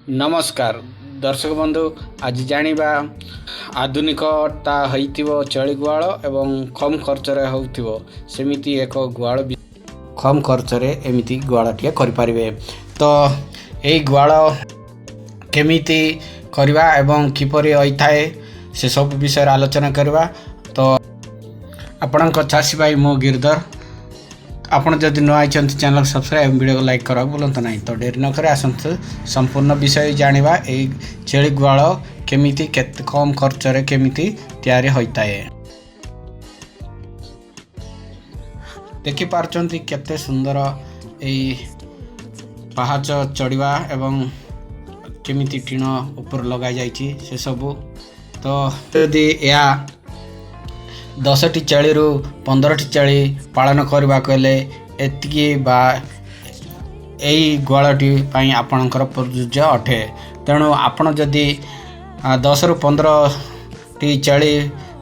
नमस्कार दर्शक बंधु आज जानिबा आधुनिकता होइतिबो चली गुआल एवं कम खर्च रे होउतिबो सेमिति एक गुआल कम खर्च रे एमिति गुआलटिए करि परिबे। तो एई गुआल केमिति करबा एवं किपरि होइथाय से सब विषय आलोचना करबा। तो आपणक चाषी भाई मो गिरधर आपण जदि न आई चैनल सब्सक्राइब वीडियो को लाइक करा बोलत नहीं। तो डेरी न करे आसंतु संपूर्ण विषय जानिबा एई छेली गुआल केमिति केते कम खर्च रे केमिति तैयारी होइताए। देखि पारचंती केते सुंदर एई पहाच चढ़िबा एवं केमिति टीण ऊपर लगा जाइछि से सब। तो यदि या 10टी चाली रु 15टी चाली पालन करबा कहले एतिकी बा एई गुआलटी पई आपणकर प्रयोज्य अटे। तेणु आपण जदि 10 रु 15टी चाली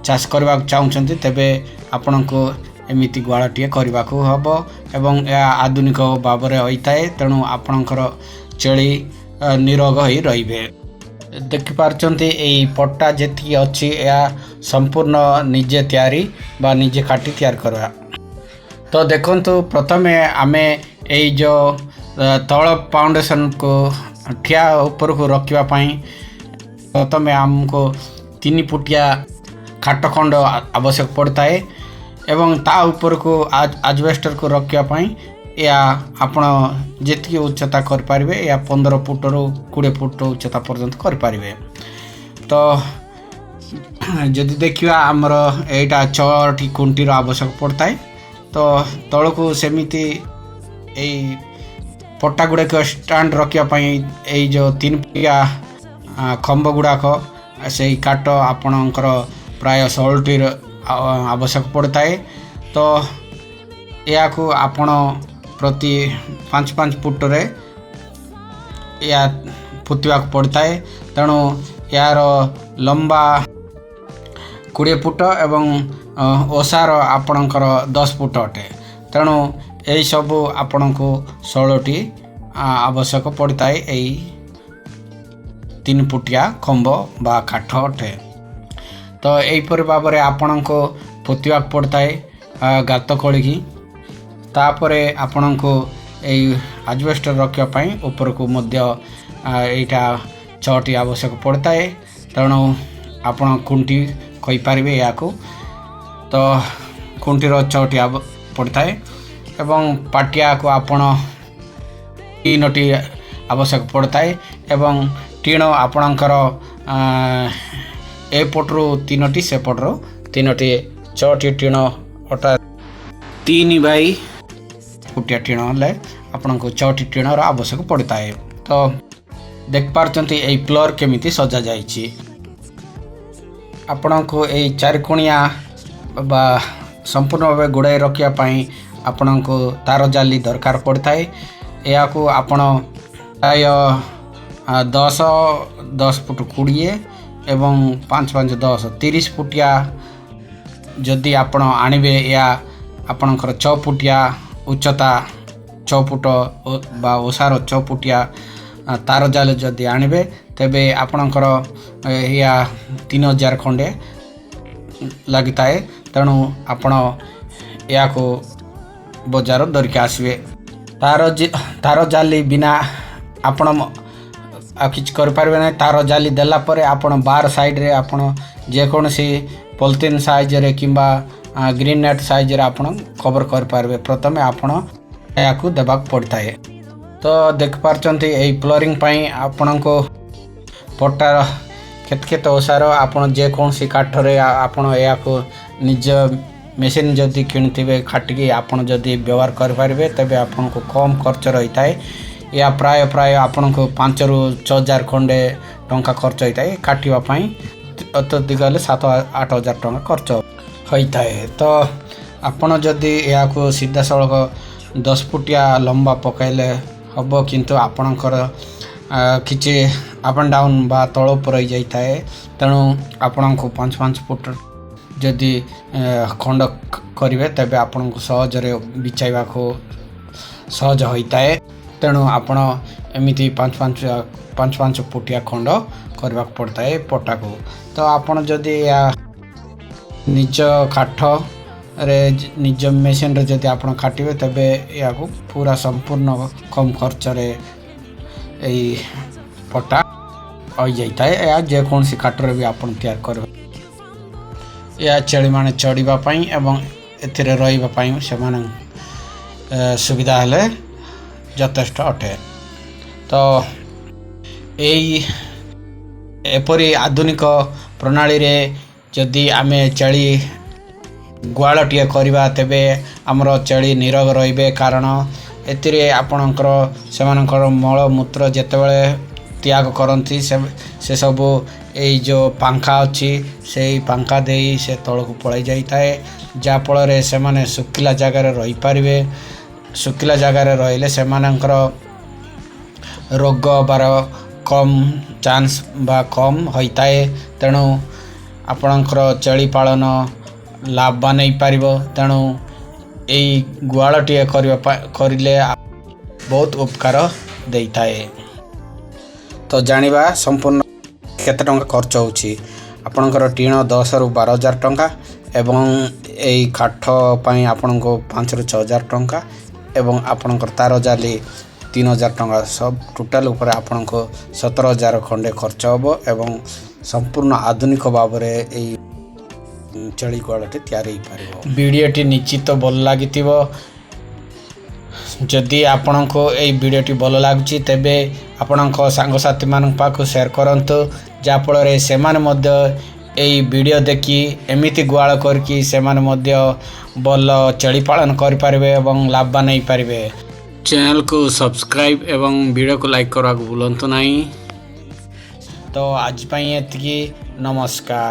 चाष करबा चाहुचंती तेबे आपणको एमिति गुआलटी करबा को हबो एवं या आधुनिक भाबरे होइताए। तेणु आपणकर छेली निरोग होई रहिबे। देखि पारचंती एई पट्टा जेति अछि या संपूर्ण निजे तैयारी बा निजे काटी तैयार करवा। तो देखंतु प्रथमे आमे एई जो तळ फाउंडेशन को ठिया ऊपर को रखिबा पई प्रथमे हमको 3 फुटिया खाट खंड आवश्यक पड़ताए एवं ता ऊपर को एस्बेस्टर को रखिबा पई या आपण जेतिकी उच्चता कर पारिबे या 15 फुट रु 20 फुट उच्चता पर्यंत कर पारिबे। तो जदि देखिबा हमर एटा 6टी कुंटीर आवश्यक पड़ताए। तो तळ को सेमिति एई पट्टा गुडे को स्टैंड रखिया पई एई जो 3 फुटिया खंभ गुडा को सेई काट आपणकर प्राय 16टी आवश्यक पड़ताए। तो या को आपण प्रति 5-5 फुट रे या पुतिया पड़ता है। तेणु यार लंबा 20 फुट एवं ओसार आपणकर 10 फुट अटे। तेणु यही सब आपण को 16टी आवश्यक पड़ता है यही 3 फुटिया खंभ बा काठ अटे। तो यहीपर भाव में आपण को पुतिया पड़ता है गात खोलिकी तापरे आपण को एस्बेस्टर रखिया पई ऊपर को मध्य एटा 6टी आवश्यक पड़ता है। तेणु आपण कुंटी कहि पारिबे या को। तो कुंटीर 6टी पड़ता है एवं पाटिया को आपण 3टी आवश्यक पड़ता है एवं टीण आपणकर ए पटरू 3टी से पटरू 3टी 6टी टीण अटा 3 बाई फुटिया टीण हेल्ले आपन को 6टी टीणर आवश्यक पड़ता है। तो देख पारचंती एई फ्लोर केमिति सजा जाइछि। आपन को एई 4 कोणिया बा संपूर्ण भाव गुड़ाई रखिया पई आपन को तार जाली दरकार पड़ता है। या को आपन प्राय 10 फुट 20 एवं 5-5 10 30 फुटिया जदि आपन आनिबे या आपनकर 6 फुटिया उच्चता 6 फुट बा ओसार 6 फुटिया तार जाल जदि आनिबे तेबे आपणकर या 3000 खंडे लगिताए। तेणु आपण या को बजार धरिक आसबे। तार जाली बिना आपण किछ कर पारबे नै। तार जाली देला परे आपण बार साइड रे आपण जे कोनसी पॉलिथीन साइज रे किंबा ग्रीन नेट साइज रे आपण कवर कर पारबे। प्रथमे आपण याकू देबाक पड़ता है। तो देख पारचंती एई फ्लोरिंग पई आपण को पट्टा केत ओसार आपण जे कोनसी काठ रे आपण याकू निज मेसिन जदि किणथिबे खाटिकी आपण जदि व्यवहार कर पारबे तबे आपण को कम खर्च रहिताए। या प्राय आपण को 5 रु 6000 खंडे टंका खर्च होइताए काटिबा पई। अत्यधिक गले 7-8 हजार टंका खर्च होता है। तो आपण जदि या को सीधा सड़क 10 फुटिया लंबा पकाइले हम किंतु आपणकर किछि अप एंड डाउन बा तल ऊपर हो जाता है। तेणु आपण को 5-5 फुट जदि खंड करेंगे तेबे आपण को सहज बिछाइबा को सहज होता है। तेणु आपण एमिति 5-5 ପାଞ୍ଚ ଫୁଟିଆ ଖଣ୍ଡ କରିବାକୁ ପଡ଼ିଥାଏ ପଟାକୁ। ତ ଆପଣ ଯଦି ନିଜ କାଠରେ ନିଜ ମେସିନ୍ରେ ଯଦି ଆପଣ କାଟିବେ ତେବେ ଏହାକୁ ପୁରା ସମ୍ପୂର୍ଣ୍ଣ କମ୍ ଖର୍ଚ୍ଚରେ ଏଇ ପଟା ହୋଇଯାଇଥାଏ। ଏହା ଯେକୌଣସି କାଠରେ ବି ଆପଣ ତିଆରି କରିବେ। ଏହା ଛେଳିମାନେ ଚଢ଼ିବା ପାଇଁ ଏବଂ ଏଥିରେ ରହିବା ପାଇଁ ସେମାନେ ସୁବିଧା ହେଲେ ଯଥେଷ୍ଟ ଅଟେ। ତ ଏପରି ଆଧୁନିକ ପ୍ରଣାଳୀରେ ଯଦି ଆମେ ଛେଳି ଗୁହାଳଟିଏ କରିବା ତେବେ ଆମର ଛେଳି ନିରୋଗ ରହିବେ, କାରଣ ଏଥିରେ ଆପଣଙ୍କର ସେମାନଙ୍କର ମଳମୂତ୍ର ଯେତେବେଳେ ତ୍ୟାଗ କରନ୍ତି ସେସବୁ ଏଇ ଯେଉଁ ପାଙ୍ଖା ଅଛି ସେଇ ପାଙ୍ଖା ଦେଇ ସେ ତଳକୁ ପଳାଇ ଯାଇଥାଏ, ଯାହାଫଳରେ ସେମାନେ ଶୁଖିଲା ଜାଗାରେ ରହିପାରିବେ। ଶୁଖିଲା ଜାଗାରେ ରହିଲେ ସେମାନଙ୍କର ରୋଗ ହେବାର କମ୍ ଚାନ୍ସ ବା କମ୍ ହୋଇଥାଏ। ତେଣୁ ଆପଣଙ୍କର ଛେଳି ପାଳନ ଲାଭବାନ ହେଇପାରିବ। ତେଣୁ ଏଇ ଗୁହାଳଟିଏ କରିଲେ ବହୁତ ଉପକାର ଦେଇଥାଏ। ତ ଜାଣିବା ସମ୍ପୂର୍ଣ୍ଣ କେତେ ଟଙ୍କା ଖର୍ଚ୍ଚ ହେଉଛି। ଆପଣଙ୍କର ଟିଣ 10,000 ରୁ 12,000 ଟଙ୍କା ଏବଂ ଏଇ କାଠ ପାଇଁ ଆପଣଙ୍କୁ 5,000 ରୁ 6,000 ଟଙ୍କା ଏବଂ ଆପଣଙ୍କର ତାର ଜାଲି 3,000 ଟଙ୍କା। ସବୁ ଟୋଟାଲ୍ ଉପରେ ଆପଣଙ୍କୁ 17,000 ଖଣ୍ଡେ ଖର୍ଚ୍ଚ ହେବ ଏବଂ ସମ୍ପୂର୍ଣ୍ଣ ଆଧୁନିକ ଭାବରେ ଏଇ ଛେଳି ଗୁହାଳଟି ତିଆରି ହୋଇପାରିବ। ଭିଡ଼ିଓଟି ନିଶ୍ଚିତ ଭଲ ଲାଗିଥିବ। ଯଦି ଆପଣଙ୍କୁ ଏଇ ଭିଡ଼ିଓଟି ଭଲ ଲାଗୁଛି ତେବେ ଆପଣଙ୍କ ସାଙ୍ଗସାଥିମାନଙ୍କ ପାଖକୁ ସେୟାର କରନ୍ତୁ, ଯାହାଫଳରେ ସେମାନେ ମଧ୍ୟ ଏଇ ଭିଡ଼ିଓ ଦେଖି ଏମିତି ଗୁହାଳ କରିକି ସେମାନେ ମଧ୍ୟ ଭଲ ଛେଳି ପାଳନ କରିପାରିବେ ଏବଂ ଲାଭବାନ ହେଇପାରିବେ। ଚ୍ୟାନେଲକୁ ସବସ୍କ୍ରାଇବ୍ ଏବଂ ଭିଡ଼ିଓକୁ ଲାଇକ୍ କରିବାକୁ ଭୁଲନ୍ତୁ ନାହିଁ। ତ ଆଜି ପାଇଁ ଏତିକି, ନମସ୍କାର।